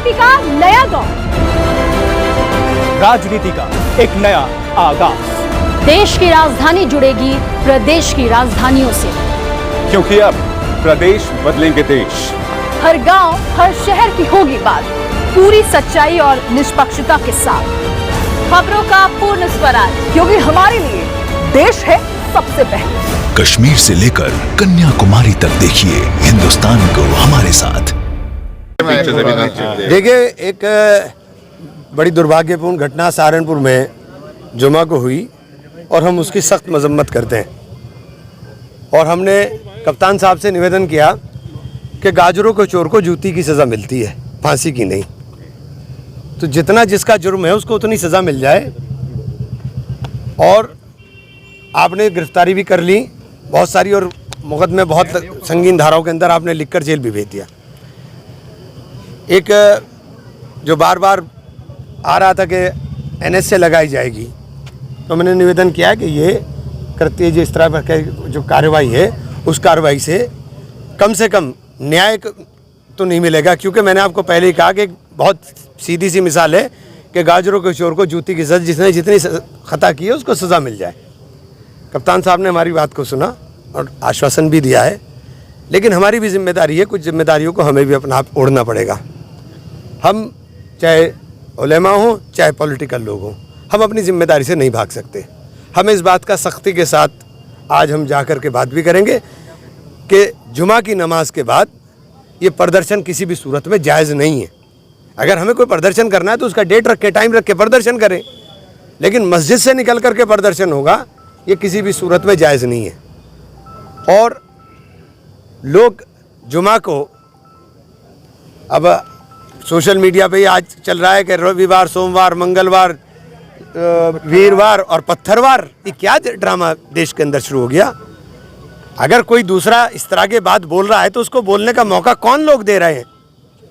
राजनीति का नया दौर, राजनीति का एक नया आगाज। देश की राजधानी जुड़ेगी प्रदेश की राजधानियों से, क्योंकि अब प्रदेश बदलेंगे देश। हर गांव, हर शहर की होगी बात, पूरी सच्चाई और निष्पक्षता के साथ। खबरों का पूर्ण स्वराज, क्योंकि हमारे लिए देश है सबसे पहले। कश्मीर से लेकर कन्याकुमारी तक देखिए हिंदुस्तान को हमारे साथ। देखिए, एक बड़ी दुर्भाग्यपूर्ण घटना सहारनपुर में जुमा को हुई और हम उसकी सख्त मजम्मत करते हैं। और हमने कप्तान साहब से निवेदन किया कि गाजरों के चोर को जूती की सज़ा मिलती है, फांसी की नहीं। तो जितना जिसका जुर्म है उसको उतनी सज़ा मिल जाए। और आपने गिरफ्तारी भी कर ली बहुत सारी, और मुकदमे बहुत संगीन धाराओं के अंदर आपने लिखकर जेल भी भेज दिया। एक जो बार बार आ रहा था कि NSA लगाई जाएगी, तो मैंने निवेदन किया कि ये कृत्य जो इस तरह की जो कार्रवाई है उस कार्रवाई से कम न्याय तो नहीं मिलेगा। क्योंकि मैंने आपको पहले ही कहा कि बहुत सीधी सी मिसाल है कि गाजरों के चोर को जूती की सज़ा, जिसने जितनी खता की है उसको सज़ा मिल जाए। कप्तान साहब ने हमारी बात को सुना और आश्वासन भी दिया है, लेकिन हमारी भी जिम्मेदारी है, कुछ जिम्मेदारियों को हमें भी अपना आप ओढ़ना पड़ेगा। हम चाहे उलेमा हो चाहे पॉलिटिकल लोग हों, हम अपनी जिम्मेदारी से नहीं भाग सकते। हम इस बात का सख्ती के साथ आज हम जा कर के बात भी करेंगे कि जुमा की नमाज के बाद ये प्रदर्शन किसी भी सूरत में जायज़ नहीं है। अगर हमें कोई प्रदर्शन करना है तो उसका डेट रख के, टाइम रख के प्रदर्शन करें, लेकिन मस्जिद से निकल कर के प्रदर्शन होगा, ये किसी भी सूरत में जायज़ नहीं है। और लोग जुमा को अब सोशल मीडिया पे आज चल रहा है कि रविवार, सोमवार, मंगलवार, वीरवार और पत्थरवार, ये क्या ड्रामा देश के अंदर शुरू हो गया। अगर कोई दूसरा इस तरह के बात बोल रहा है तो उसको बोलने का मौका कौन लोग दे रहे हैं।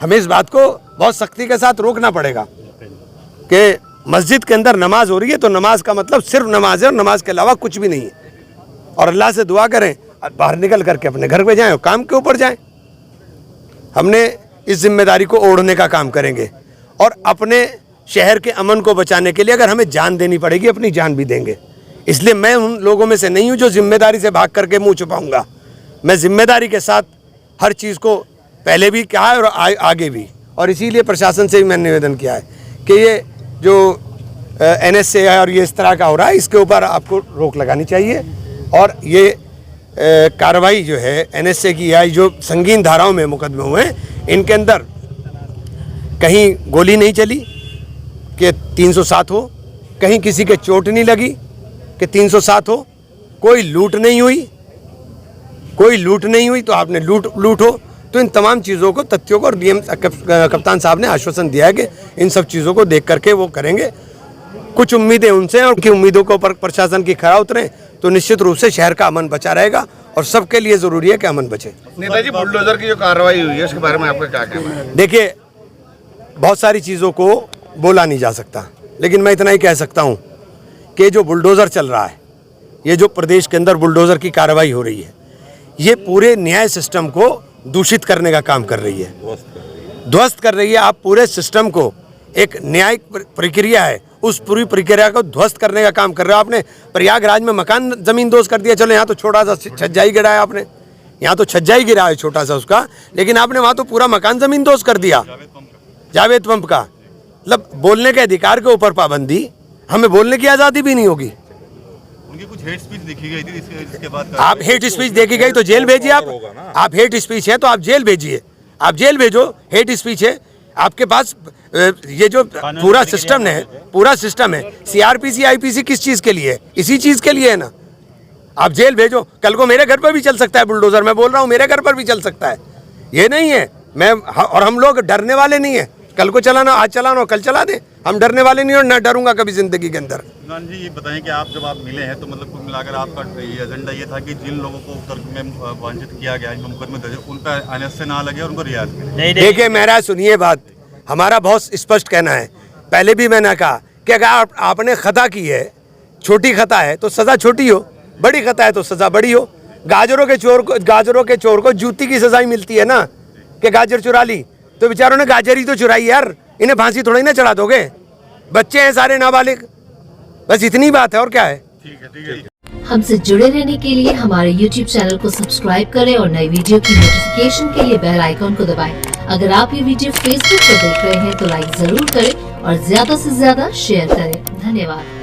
हमें इस बात को बहुत सख्ती के साथ रोकना पड़ेगा कि मस्जिद के अंदर नमाज हो रही है तो नमाज का मतलब सिर्फ नमाज है और नमाज के अलावा कुछ भी नहीं है। और अल्लाह से दुआ करें और बाहर निकल करके अपने घर पे जाएं और काम के ऊपर जाएं। हमने इस जिम्मेदारी को ओढ़ने का काम करेंगे और अपने शहर के अमन को बचाने के लिए अगर हमें जान देनी पड़ेगी, अपनी जान भी देंगे। इसलिए मैं उन लोगों में से नहीं हूं जो जिम्मेदारी से भाग करके मुंह छुपाऊंगा। मैं जिम्मेदारी के साथ हर चीज़ को पहले भी कहा है और आगे भी। और इसीलिए प्रशासन से भी मैंने निवेदन किया है कि ये जो NSA है और ये इस तरह का हो रहा है, इसके ऊपर आपको रोक लगानी चाहिए। और ये कार्रवाई जो है NSA की है, जो संगीन धाराओं में मुकदमे हुए हैं, इनके अंदर कहीं गोली नहीं चली कि 307 हो, कहीं किसी के चोट नहीं लगी कि 307 हो, कोई लूट नहीं हुई तो आपने लूट हो। तो इन तमाम चीज़ों को, तथ्यों को, और DM कप्तान साहब ने आश्वासन दिया है कि इन सब चीज़ों को देख करके वो करेंगे। कुछ उम्मीदें उनसे, और उनकी उम्मीदों को पर प्रशासन की खरा उतरें तो निश्चित रूप से शहर का अमन बचा रहेगा और सबके लिए ज़रूरी है कि अमन बचे। नेताजी, बुलडोजर की जो कार्रवाई हुई है उसके बारे में आपका क्या कहना है? देखिए, बहुत सारी चीज़ों को बोला नहीं जा सकता, लेकिन मैं इतना ही कह सकता हूँ कि जो बुलडोज़र चल रहा है, ये जो प्रदेश के अंदर बुलडोज़र की कार्रवाई हो रही है, ये पूरे न्याय सिस्टम को दूषित करने का काम कर रही है, ध्वस्त कर रही है। आप पूरे सिस्टम को, एक न्यायिक प्रक्रिया है, उस पूरी प्रक्रिया को ध्वस्त करने का काम कर रहे हो। आपने प्रयागराज में मकान ज़मीन दोस्त कर दिया, चलो यहाँ तो छोटा सा छज्जा ही गिराया आपने, यहाँ तो छज्जा ही गिरा है छोटा सा उसका, लेकिन आपने वहाँ तो पूरा मकान ज़मीन दोस्त कर दिया। जावेद पंप का मतलब बोलने के अधिकार के ऊपर पाबंदी, हमें बोलने की आज़ादी भी नहीं होगी। उनकी कुछ हेट स्पीच देखी गई थी, इसके बाद आप हेट स्पीच देखी गई तो जेल भेजिए। आप हेट स्पीच है तो आप जेल भेजिए, आप जेल भेजो। हेट स्पीच है आपके पास, ये जो पूरा सिस्टम है CRPC IPC किस चीज़ के लिए है? इसी चीज़ के लिए है ना। आप जेल भेजो। कल को मेरे घर पर भी चल सकता है बुलडोज़र, मैं बोल रहा हूँ, मेरे घर पर भी चल सकता है। ये नहीं है मैं, और हम लोग डरने वाले नहीं है। कल को चलाना, आज चलाना, कल चला दे। हम डरने वाले नहीं और न डरूंगा कभी जिंदगी के अंदर। इमरान जी, ये बताएं कि आप जब आप मिले हैं तो मतलब कुल मिलाकर आपका एजेंडा ये था कि जिन लोगों को उत्तर में वांछित किया गया, इनका मुकदमे दर्ज, उन पर NSA ना लगे और उनको रियायत करें। देखिए, मेरा सुनिए बात, हमारा बहुत स्पष्ट कहना है। पहले भी मैंने कहा कि अगर आपने खता की है, छोटी खता है तो सज़ा छोटी हो, बड़ी खता है तो सज़ा बड़ी हो। गाजरों के चोर को जूती की सज़ा ही मिलती है ना, कि गाजर चुरा ली। तो बेचारों ने गाजर ही तो चुराई यार, इन्हें फांसी थोड़ी ना चढ़ा दोगे, बच्चे हैं सारे नाबालिग, बस इतनी बात है और क्या है। ठीक है। हमसे जुड़े रहने के लिए हमारे YouTube चैनल को सब्सक्राइब करें और नई वीडियो की नोटिफिकेशन के लिए बेल आइकॉन को दबाएं। अगर आप ये वीडियो Facebook पर देख रहे हैं तो लाइक जरूर करें और ज्यादा से ज्यादा शेयर करें। धन्यवाद।